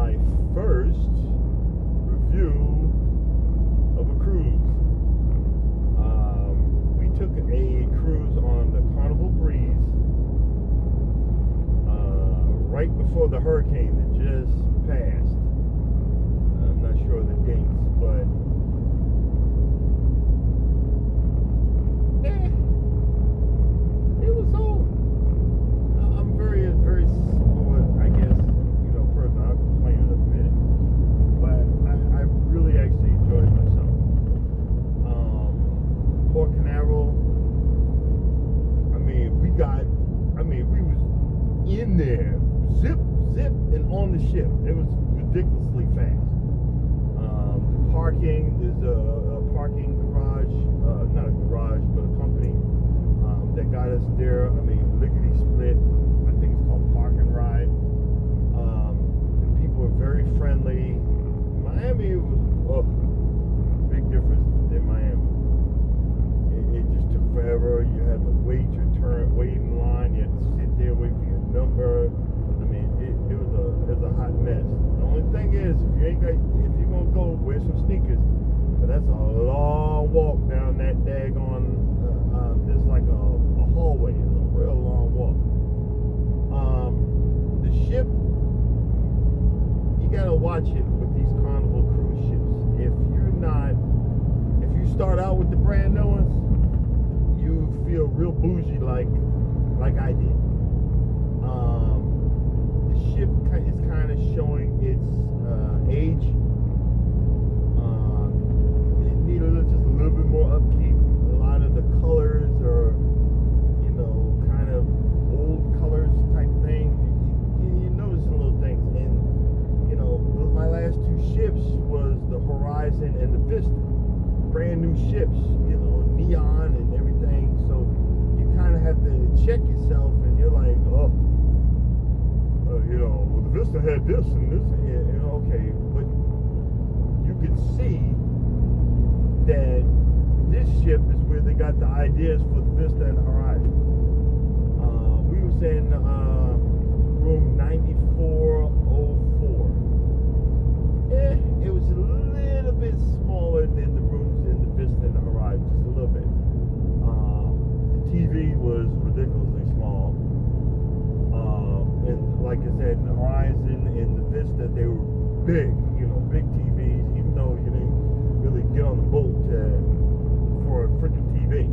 my first review of a cruise. We took a cruise on the Carnival Breeze right before the hurricane that just passed. I'm not sure of the dates, but it was over. I'm very, very, I guess, person. I'll complain in a minute, but I really actually enjoyed myself. Port Canaveral. We was in there, zip, and on the ship. It was ridiculously fast. The parking, there's a parking garage, not a garage, but a company that got us there. Lickety split. I think it's called Park and Ride. The people were very friendly. Miami was big difference than Miami. It just took forever. You had to wait your turn, wait in line. You had to sit there, wait for your number. It was a hot mess. The only thing is, if you're gonna go, wear some sneakers. But that's a long walk down that daggone. There's like a hallway. It's a real long walk. The ship, you gotta watch it with these Carnival cruise ships. If you start out with the brand new ones, you feel real bougie like I did. The ship is kind of showing its age. It needed just a little bit more upkeep. A lot of the colors are, kind of old colors type thing. You notice the little things. And, my last two ships was the Horizon and the Vista. Brand new ships, neon and everything. So you kind of have to check yourself, and you're like, well, the Vista had this and this, okay. But you could see that this ship is where they got the ideas for the Vista and the Horizon. We was in room 9404. It was a little bit smaller than the rooms in the Vista and the Horizon, just a little bit. The TV was ridiculously small. And like I said, the Horizon and the Vista, they were big, big TVs, even though you didn't really get on the boat for a freaking TV.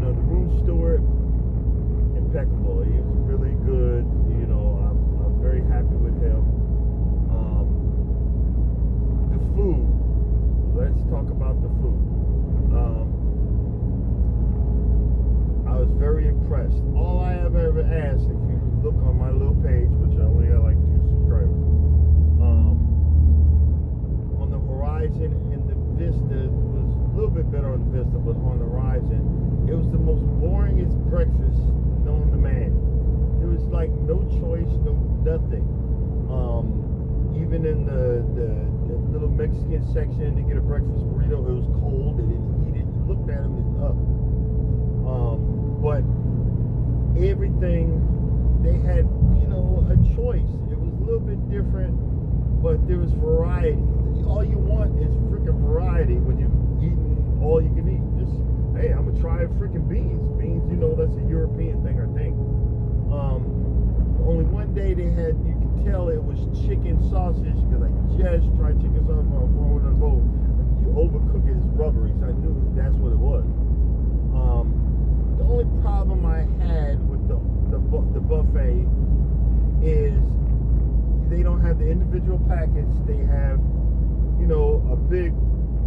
The room steward, impeccable. He was really good. I'm very happy with him. The food. Let's talk about the food. I was very impressed. All I have ever asked, if you look on my little page, which I only got like 2 subscribers, on the Horizon and the Vista, was a little bit better on the Vista, but on the Horizon, it was the most boringest breakfast known to man. There was like no choice, no nothing. Even in the little Mexican section to get a breakfast burrito, it was cold. They didn't eat it. You looked at them and up. But everything, they had, a choice. It was a little bit different, but there was variety. All you want is freaking variety when you're eating all you can eat. Just, hey, I'm gonna try freaking beans. Beans, that's a European thing, I think. Only one day they had, you could tell it was chicken sausage, because I just tried chicken sausage while I'm rolling on the boat. You overcook it, it's rubbery, so I knew that's what it was. The only problem I had with the buffet is they don't have the individual packets. They have, a big,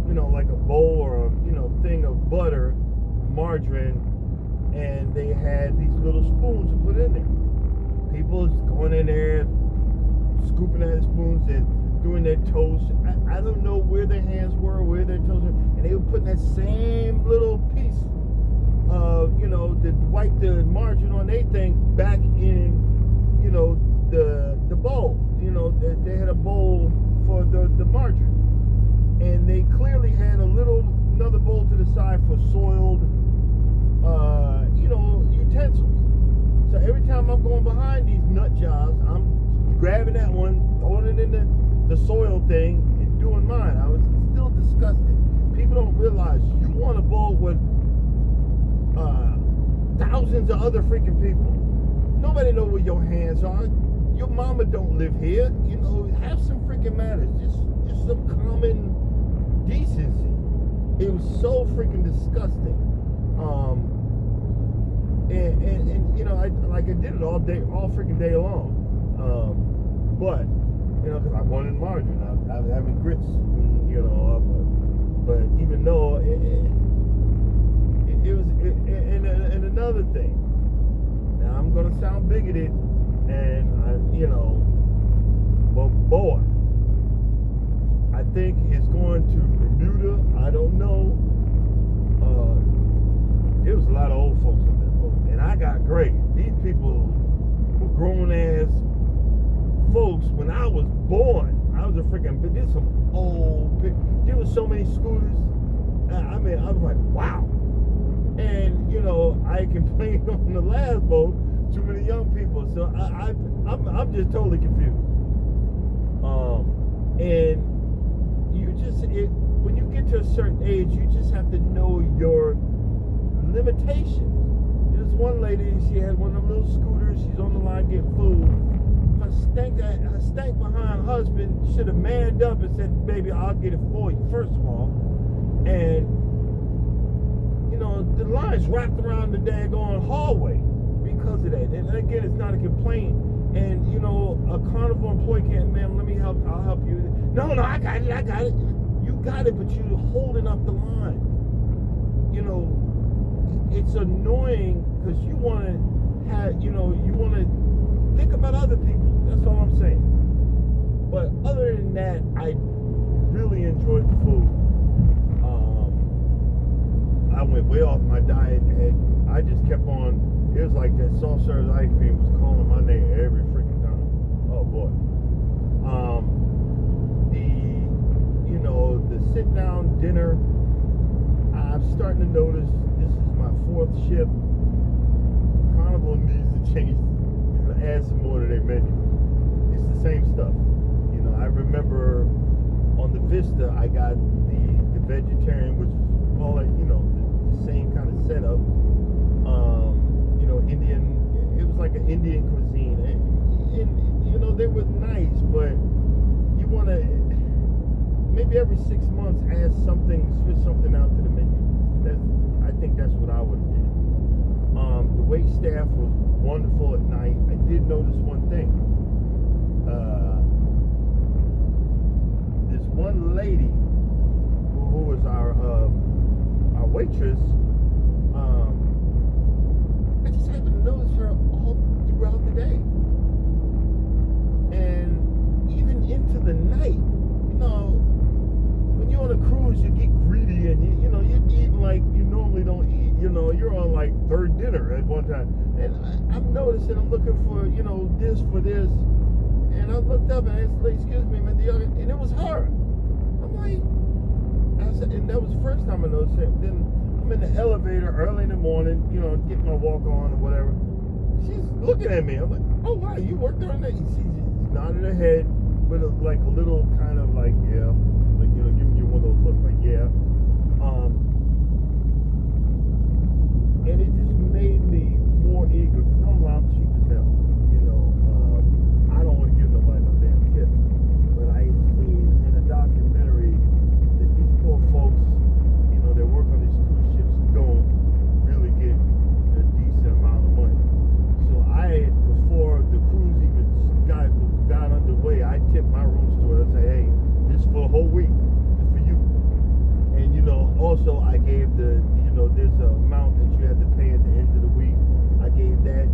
like a bowl or a, thing of butter, margarine, and they had these little spoons to put in there. People going in there, scooping out the spoons and doing their toast. I don't know where their hands were, where their toes were, and they were putting that same little piece of, to wipe the margarine on their thing back in, the bowl. They had a bowl for the margarine. And they clearly had another bowl to the side for soiled, utensils. So every time I'm going behind these nut jobs, I'm grabbing that one, throwing it in the soil thing, and doing mine. I was still disgusted. People don't realize you want a boat with thousands of other freaking people. Nobody know where your hands are. Your mama don't live here. You know, have some freaking manners. Just some common decency. It was so freaking disgusting. And you know, I did it all freaking day long. But you know, because I wanted margarine, I was having grits, you know. But even though it was, and another thing. Now I'm gonna sound bigoted, and you know, but boy, I think it's going to Bermuda. I don't know. There was a lot of old folks on that boat, and I got great. These people were grown ass folks when I was born. I was a freaking. But there's some old. There was so many scooters. I mean, I was like, wow. And you know, I complained on the last boat, too many young people. So I'm just totally confused. And you just when you get to a certain age, you just have to know your limitations. There's one lady, she had one of them little scooters. She's on the line getting food. Her stank behind husband should have manned up and said, "Baby, I'll get it for you." First of all, and you know, the line's wrapped around the daggone hallway because of that. And again, it's not a complaint. And you know, a carnival employee can't, "Ma'am, let me help. I'll help you." No, I got it. You got it, but you're holding up the line. You know, it's annoying because you want to have, you know, you want to think about other people. That's all I'm saying. But other than that, I really enjoyed the food. I went way off my diet, and I just kept on. It was like that soft serve ice cream was calling my name every freaking time. Oh boy. The sit down dinner. I'm starting to notice this is my fourth ship. Carnival needs to change, add some more to their menu. It's the same stuff. You know, I remember on the Vista, I got the vegetarian, which was all like, you know, the same kind of setup. You know, Indian. It was like an Indian cuisine, and you know, they were nice, but you want to maybe every 6 months add something, switch something out to the menu. I think that's what I would do. The wait staff was wonderful at night. I did notice one thing. This one lady who was our waitress. I just happened to notice her all throughout the day, and even into the night. You know, when you're on a cruise, you get greedy, and you know, you're eating like you normally don't eat. You know, you're on like third dinner at one time, and I'm noticing. I'm looking for, you know, this for this, and I looked up and I asked, "Excuse me, man," and it was her. I'm like, I said, and that was the first time I noticed it. Then I'm in the elevator early in the morning, you know, getting my walk on or whatever. She's looking at me. I'm like, "Oh wow, you worked during that?" She nodded her head with like a little kind of like, yeah, like, you know, giving you one of those looks like, yeah. And it just made me more eager, because normally I'm cheap as hell. You know, I don't want to give nobody no damn tip. But I seen in a documentary that these poor folks, you know, that work on these cruise ships don't really get a decent amount of money. So before the cruise even got underway, I tipped my room steward. I say, "Hey, this is for a whole week. It's for you." And you know, also I gave you know, there's an amount that you have to pay at the end of the week. I gave that.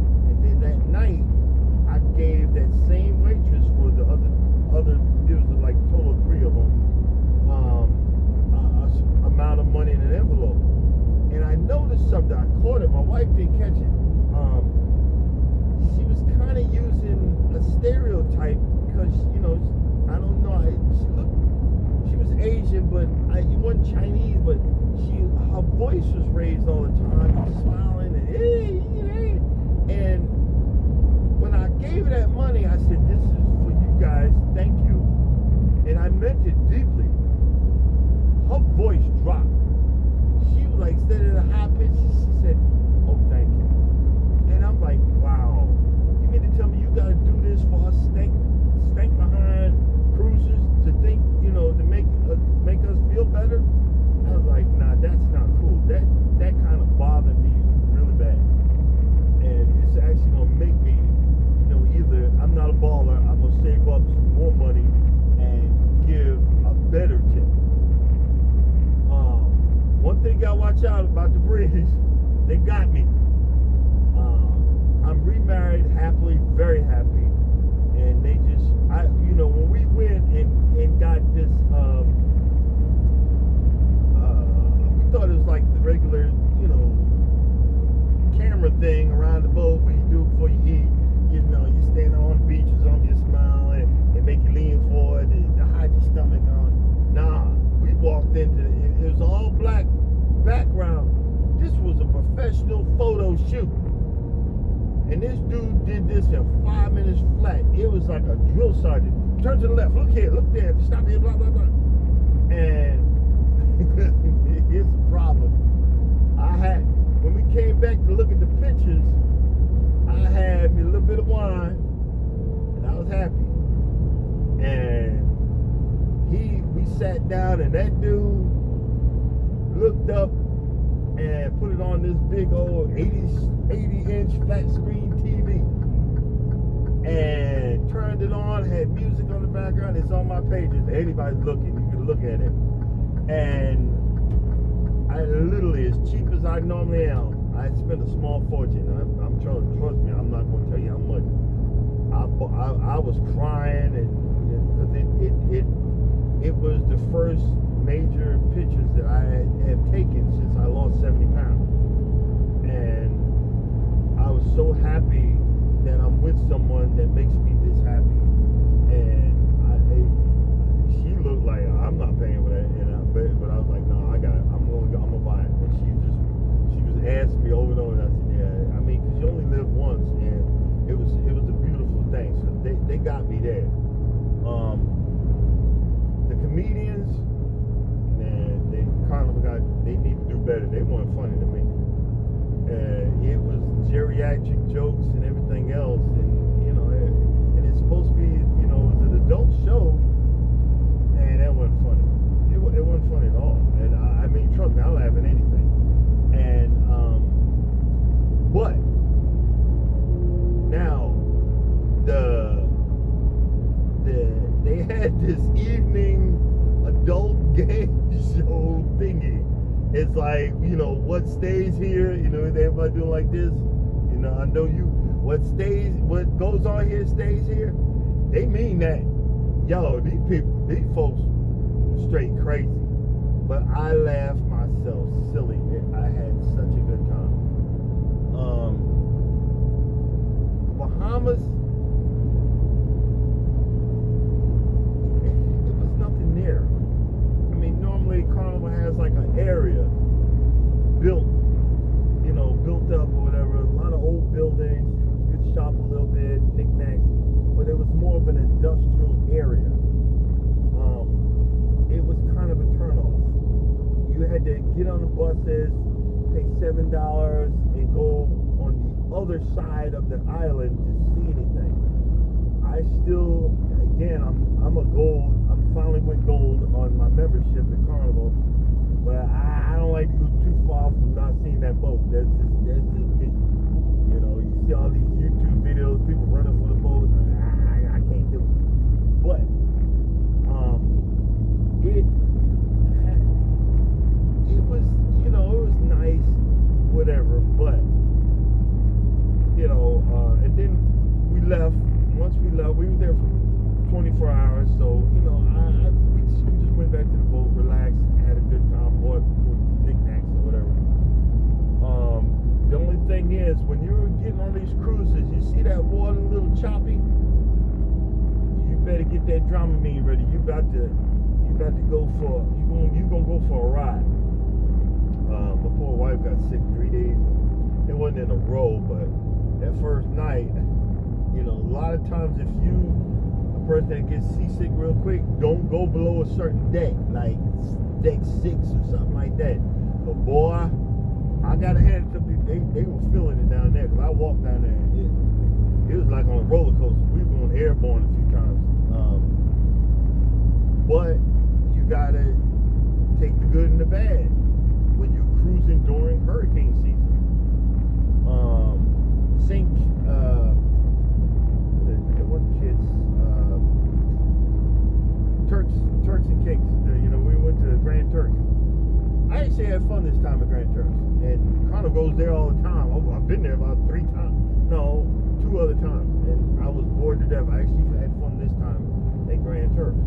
professional photo shoot. And this dude did this in 5 minutes flat. It was like a drill sergeant. Turn to the left, look here, look there, stop here, blah, blah, blah. And here's the problem. When we came back to look at the pictures, I had me a little bit of wine, and I was happy. And we sat down, and that dude looked up and put it on this big old 80-inch flat screen TV and turned it on, had music on the background. It's on my pages. If anybody's looking, you can look at it. And I literally, as cheap as I normally am, I spent a small fortune. I'm trying to trust me. I'm not going to tell you how much. I was crying, and it was the first major pictures that I have taken since I lost 70 pounds. And I was so happy that I'm with someone that makes me this happy. And she looked like, I'm not paying for that, but I was like, no, I'm gonna buy it. And she was asking me over and over, and I said, yeah, I mean, because you only live once, and it was a beautiful thing. So they got me there. The comedians, Carnival guys, they need to do better. They weren't funny to me. It was geriatric jokes and everything else, and it's supposed to be, it was an adult show, and that wasn't funny. It wasn't funny at all. And I mean, trust me, I'll laugh at anything. And but now they had this evening adult game show thingy. It's like, what stays here, everybody doing like this, I know what goes on here stays here. They mean that. Yo, these folks straight crazy. But I laughed myself silly. I had such a good time. Bahamas, it was nothing there. I mean, normally Carnival has like an area built up or whatever. A lot of old buildings. You could shop a little bit, knickknacks. But it was more of an industrial area. It was kind of a turnoff. You had to get on the buses, pay $7, and go on the other side of the island to see anything. I still, again, I'm finally went gold on my membership at Carnival, but I don't like to go too far from not seeing that boat. That's just me. You see all these YouTube videos, people running for the boat. I can't do it. But it was, it was nice, whatever. But and then we left. Once we left, we were there for 24 hours. So we just went back to the boat, relaxed, had a good time, bought knickknacks or whatever. The only thing is, when you're getting on these cruises, you see that water a little choppy. You better get that Dramamine ready. You got to go for you gonna go for a ride. My poor wife got sick 3 days. It wasn't in a row, but that first night, a lot of times if a person that gets seasick real quick, don't go below a certain deck, like deck 6 or something like that. But boy, I gotta hand it to people. They were feeling it down there, because I walked down there. It was like on a roller coaster. We were going airborne a few times. But you gotta take the good and the bad when you're cruising during hurricane season. Turks and Cakes. We went to Grand Turks. I actually had fun this time at Grand Turks, and Carnival goes there all the time. I've been there about 3 times. No, 2 other times, and I was bored to death. I actually had fun this time at Grand Turks.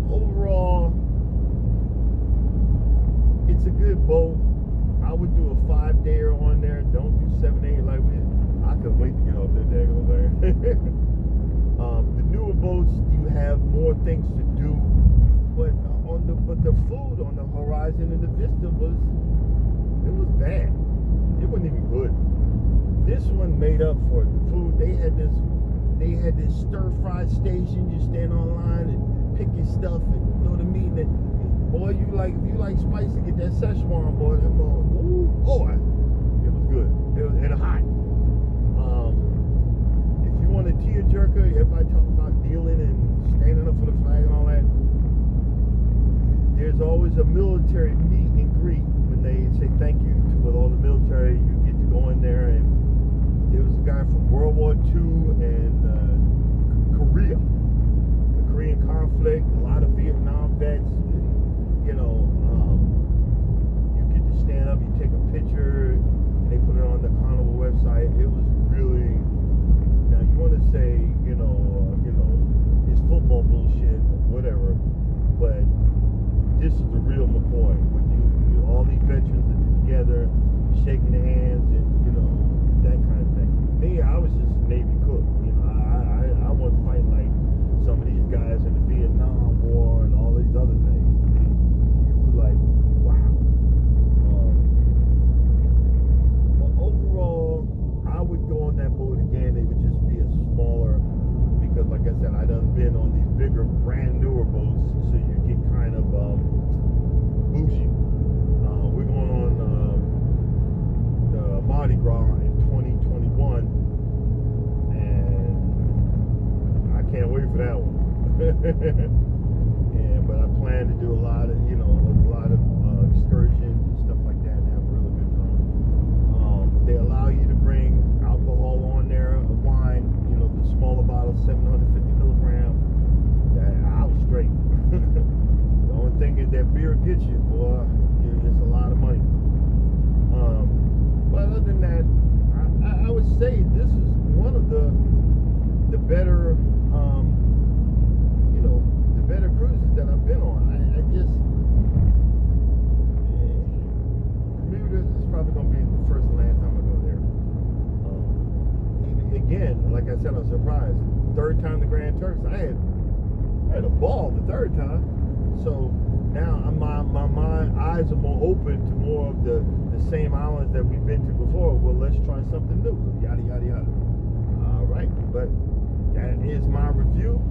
Overall, it's a good boat. I would do a 5-dayer on there. Don't do 7, 8 like we. I couldn't wait to get off that daggone there. The newer boats, you have more things to do, but the food on the horizon and the vista was It was bad. It wasn't even good. This one made up for it. The food, they had this stir-fry station. You stand online and pick your stuff and throw the meat in it. Boy, if you like spicy, get that Szechuan, boy. That ooh, boy. It was good. It was and hot. If you want a tearjerker, everybody talking about kneeling and standing up for the flag and all that. There's always a military meet and greet when they say thank you with all the military. You get to go in there, and there was a guy from World War II and Korea, the Korean conflict, a lot of Vietnam vets, and you get to stand up, you take a picture, and they put it on the carnival website. It was really, now you want to say, it's football bullshit, whatever, but this is the real McCoy. When you all these veterans are together, shaking their hands, and that kind of thing. Me, I was just a Navy cook. I wasn't fighting like some of these guys in the Vietnam War and all these other things. You were like, wow. But overall, I would go on that boat again. It would just be a smaller, because like I said, I done been on these bigger, brand newer boats, so you get kind of bougie. We're going on the Mardi Gras in 2021, and I can't wait for that one. But I plan to do a lot of excursions and stuff like that, and have a really good time. They allow you to bring alcohol on there, wine, the smaller bottle, 750 milligrams. I was straight. The only thing is that beer gets you, boy. It's a lot of money. But other than that, I would say this is one of the better, the better cruises that I've been on. I just, Bermuda is probably going to be the first and last time I go there. Again, like I said, I was surprised. Third time the Grand Turks, I had a ball the third time. So now my eyes are more open to more of the same islands that we've been to before. Well, let's try something new. Yada, yada, yada. All right. But that is my review.